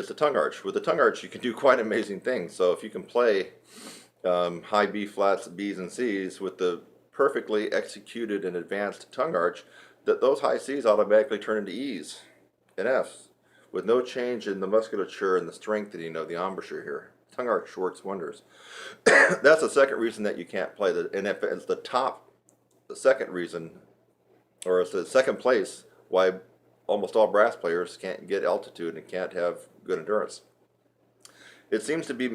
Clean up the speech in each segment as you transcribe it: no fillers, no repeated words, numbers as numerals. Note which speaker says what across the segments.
Speaker 1: is the tongue arch. With the tongue arch, you can do quite amazing things. So if you can play high B flats, B's, and C's with the perfectly executed and advanced tongue arch, that those high C's automatically turn into E's and F's with no change in the musculature and the strengthening of the embouchure here. Tongue arch works wonders. That's the second reason that you can't play. And if it's the second reason, or it's the second place why almost all brass players can't get altitude and can't have good endurance. It seems to be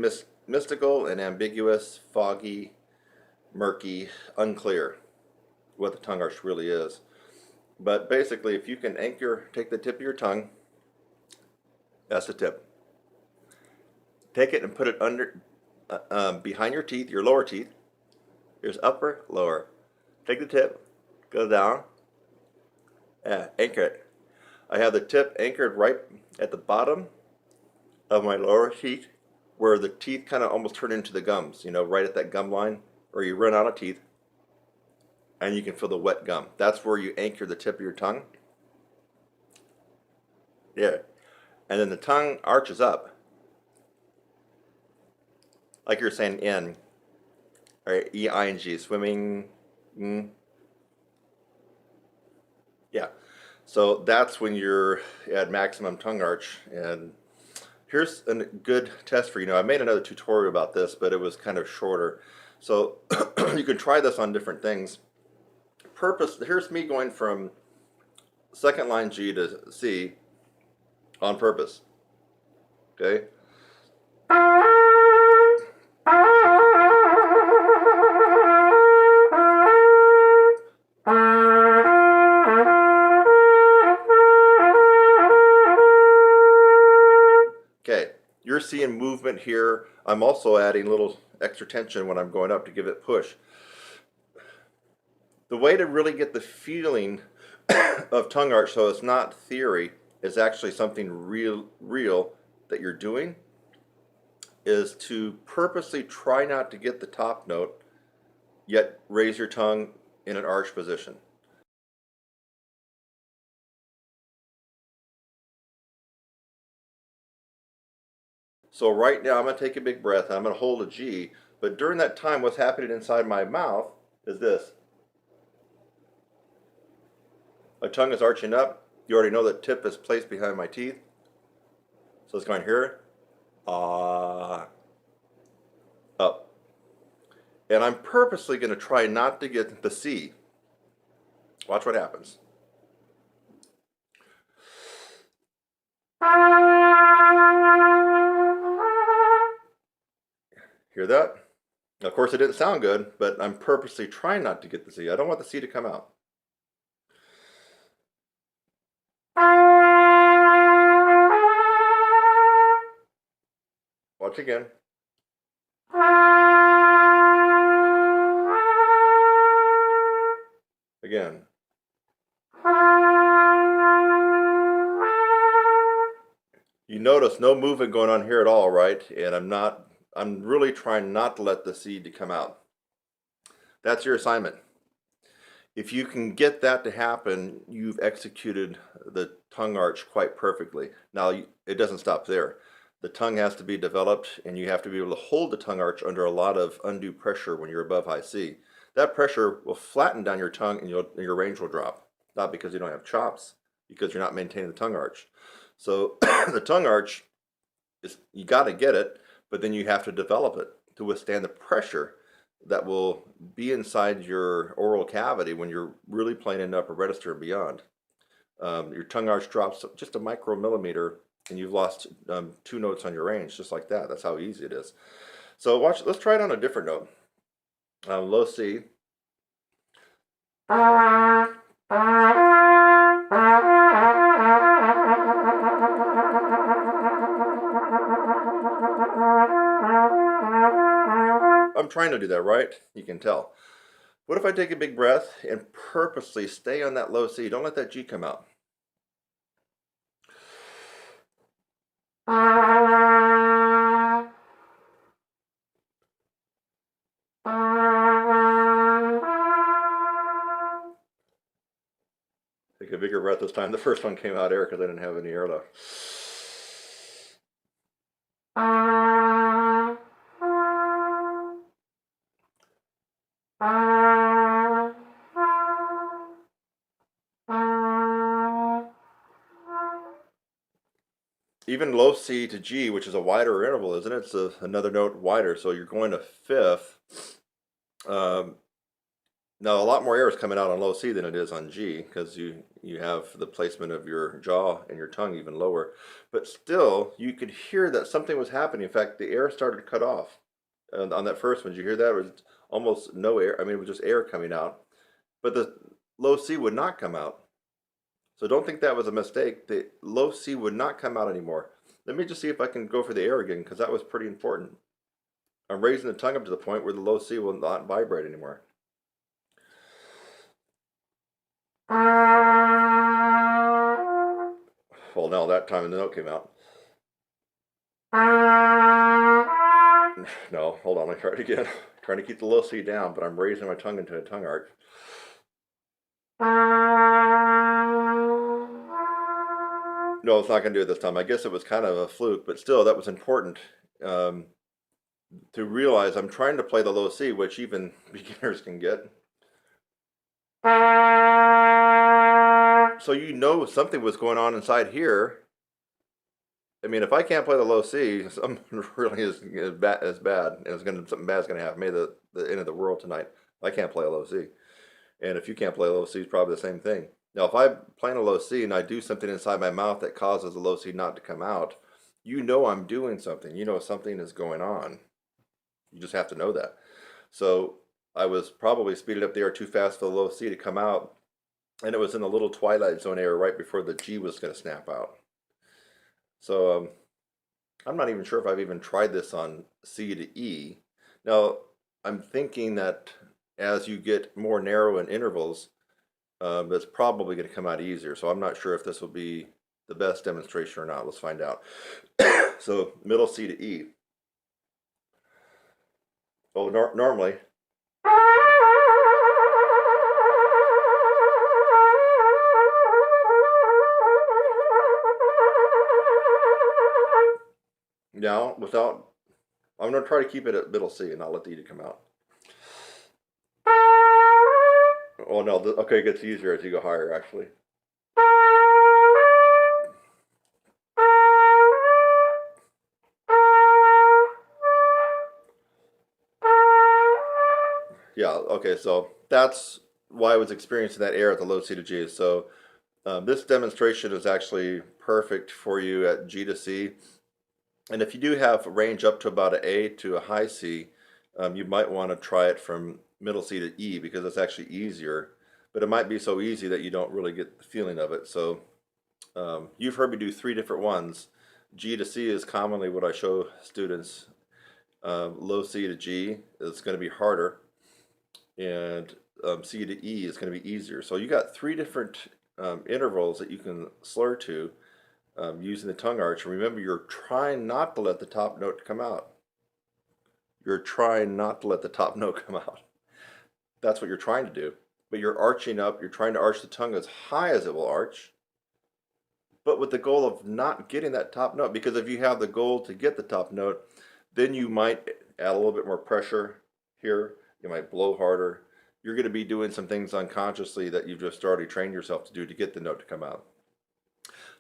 Speaker 1: mystical and ambiguous, foggy, murky, unclear what the tongue arch really is. But basically, if you can take the tip of your tongue, that's the tip. Take it and put it under, behind your teeth, your lower teeth. Here's upper, lower. Take the tip, go down, anchor it. I have the tip anchored right at the bottom of my lower teeth, where the teeth kind of almost turn into the gums, you know, right at that gum line, or you run out of teeth, and you can feel the wet gum. That's where you anchor the tip of your tongue. Yeah. And then the tongue arches up, like you're saying in, or E-I-N-G, swimming, yeah. So that's when you're at maximum tongue arch. And here's a good test for you. Now, I made another tutorial about this, but it was kind of shorter. So you can try this on different things. Here's me going from second line G to C on purpose. Okay? Okay, you're seeing movement here. I'm also adding a little extra tension when I'm going up to give it push. The way to really get the feeling of tongue arch, so it's not theory, is actually something real that you're doing, is to purposely try not to get the top note, yet raise your tongue in an arch position. So right now I'm going to take a big breath, I'm going to hold a G, but during that time what's happening inside my mouth is this. My tongue is arching up. You already know that tip is placed behind my teeth. So it's going here, up. And I'm purposely going to try not to get the C. Watch what happens. Hear that? Of course it didn't sound good, but I'm purposely trying not to get the C. I don't want the C to come out. Watch again. Again. You notice no movement going on here at all, right? And I'm really trying not to let the C come out. That's your assignment. If you can get that to happen, you've executed the tongue arch quite perfectly. Now, it doesn't stop there. The tongue has to be developed, and you have to be able to hold the tongue arch under a lot of undue pressure when you're above high C. That pressure will flatten down your tongue, and your range will drop. Not because you don't have chops, because you're not maintaining the tongue arch. So the tongue arch, you got to get it, but then you have to develop it to withstand the pressure that will be inside your oral cavity when you're really playing in upper register and beyond. Your tongue arch drops just a micromillimeter and you've lost 2 notes on your range, just like that. That's how easy it is. So let's try it on a different note. Low C. I'm trying to do that, right? You can tell. What if I take a big breath and purposely stay on that low C? Don't let that G come out. Take a bigger breath this time. The first one came out air because I didn't have any air left. even low C to G, which is a wider interval, isn't it? It's another note wider, so you're going to fifth. Um, Now, a lot more air is coming out on low C than it is on G because you have the placement of your jaw and your tongue even lower. But still, you could hear that something was happening. In fact, the air started to cut off. And on that first one, did you hear that? It was almost no air. I mean, it was just air coming out. But the low C would not come out. So don't think that was a mistake. The low C would not come out anymore. Let me just see if I can go for the air again because that was pretty important. I'm raising the tongue up to the point where the low C will not vibrate anymore. Well, no, that time the note came out. No, hold on, let me try it again. Trying to keep the low C down, but I'm raising my tongue into a tongue arch. No, it's not going to do it this time. I guess it was kind of a fluke, but still, that was important to realize I'm trying to play the low C, which even beginners can get. So you know something was going on inside here. I mean, if I can't play the low C, something really is bad, and something bad's going to happen. Maybe the end of the world tonight. I can't play a low C, and if you can't play a low C, it's probably the same thing. Now, if I'm playing a low C and I do something inside my mouth that causes the low C not to come out, you know I'm doing something. You know something is going on. You just have to know that. So I was probably speeding up the air too fast for the low C to come out, and it was in the little twilight zone area right before the G was going to snap out. So I'm not even sure if I've even tried this on C to E. Now, I'm thinking that as you get more narrow in intervals, it's probably going to come out easier. So I'm not sure if this will be the best demonstration or not. Let's find out. So middle C to E. Oh, normally. Now, I'm going to try to keep it at middle C and not let the E come out. Oh no, okay, it gets easier as you go higher, actually. Yeah, okay, so that's why I was experiencing that air at the low C to G. So this demonstration is actually perfect for you at G to C. And if you do have range up to about an A to a high C, you might want to try it from middle C to E because it's actually easier. But it might be so easy that you don't really get the feeling of it. So you've heard me do 3 different ones. G to C is commonly what I show students. Low C to G is going to be harder, and C to E is going to be easier. So you got 3 different intervals that you can slur to using the tongue arch. And remember, you're trying not to let the top note come out. You're trying not to let the top note come out. That's what you're trying to do. But you're arching up. You're trying to arch the tongue as high as it will arch, but with the goal of not getting that top note. Because if you have the goal to get the top note, then you might add a little bit more pressure here. You might blow harder. You're going to be doing some things unconsciously that you've just already trained yourself to do to get the note to come out.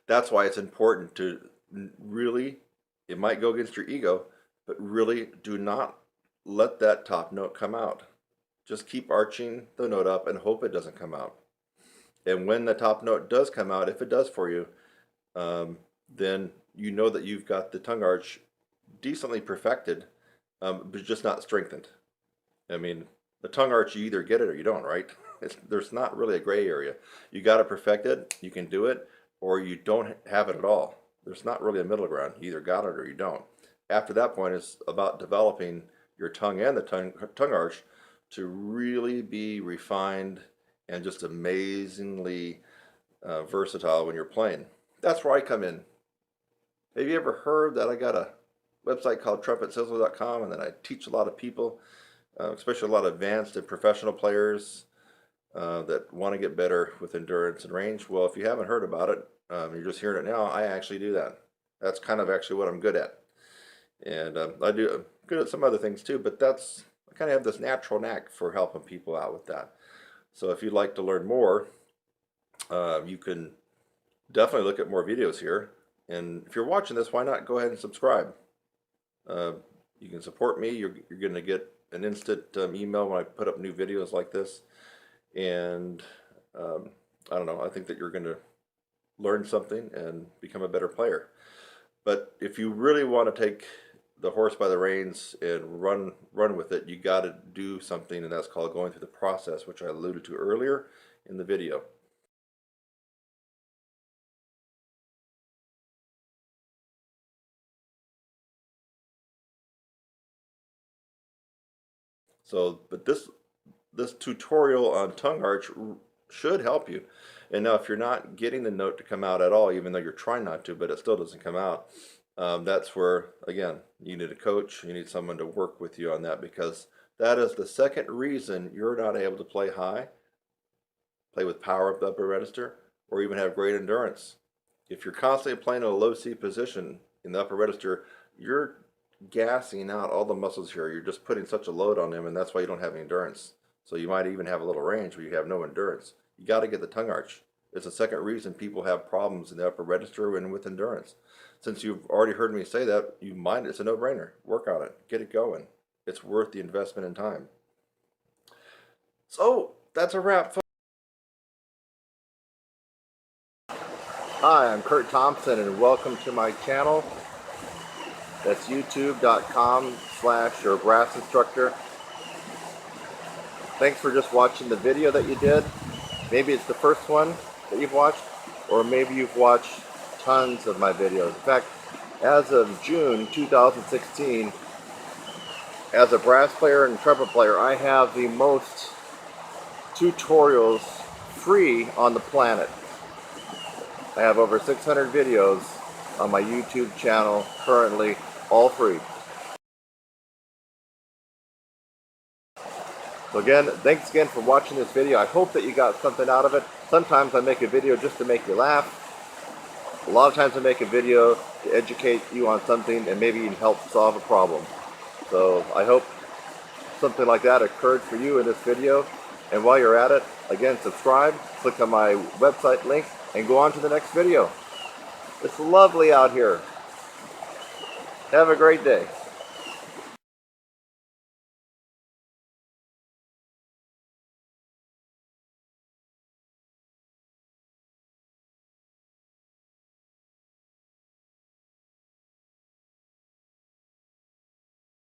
Speaker 1: That's why it's important to really, it might go against your ego, but really do not let that top note come out. Just keep arching the note up and hope it doesn't come out. And when the top note does come out, if it does for you, then you know that you've got the tongue arch decently perfected, but just not strengthened. I mean, the tongue arch, you either get it or you don't, right? There's not really a gray area. You got it perfected, you can do it, or you don't have it at all. There's not really a middle ground. You either got it or you don't. After that point, it's about developing your tongue and the tongue arch to really be refined and just amazingly versatile when you're playing. That's where I come in. Have you ever heard that I got a website called TRUMPETSIZZLE.com, and then I teach a lot of people, especially a lot of advanced and professional players that want to get better with endurance and range? Well, if you haven't heard about it, you're just hearing it now, I actually do that. That's kind of actually what I'm good at. And I do I'm good at some other things too, but I kind of have this natural knack for helping people out with that. So if you'd like to learn more, you can definitely look at more videos here. And if you're watching this, why not go ahead and subscribe? You can support me. You're going to get an instant email when I put up new videos like this. And I don't know, I think that you're going to learn something and become a better player. But if you really want to take the horse by the reins and run with it, you got to do something, and that's called going through the process, which I alluded to earlier in the video. So, but this tutorial on tongue arch should help you. And now if you're not getting the note to come out at all, even though you're trying not to, but it still doesn't come out, that's where, again, you need a coach, you need someone to work with you on that, because that is the second reason you're not able to play high, play with power up the upper register, or even have great endurance. If you're constantly playing in a low C position in the upper register, you're gassing out all the muscles here. You're just putting such a load on them, and that's why you don't have any endurance. So you might even have a little range where you have no endurance. You got to get the tongue arch. It's the second reason people have problems in the upper register and with endurance. Since you've already heard me say that, it's a no-brainer. Work on it. Get it going. It's worth the investment in time. So that's a wrap, folks. Hi, I'm Kurt Thompson, and welcome to my channel. That's youtube.com/your brass instructor. Thanks for just watching the video that you did. Maybe it's the first one that you've watched, or maybe you've watched tons of my videos. In fact, as of June 2016, as a brass player and trumpet player, I have the most tutorials free on the planet. I have over 600 videos on my YouTube channel currently, all free. So again, thanks again for watching this video. I hope that you got something out of it. Sometimes I make a video just to make you laugh. A lot of times I make a video to educate you on something and maybe even help solve a problem. So I hope something like that occurred for you in this video. And while you're at it, again, subscribe, click on my website link, and go on to the next video. It's lovely out here. Have a great day.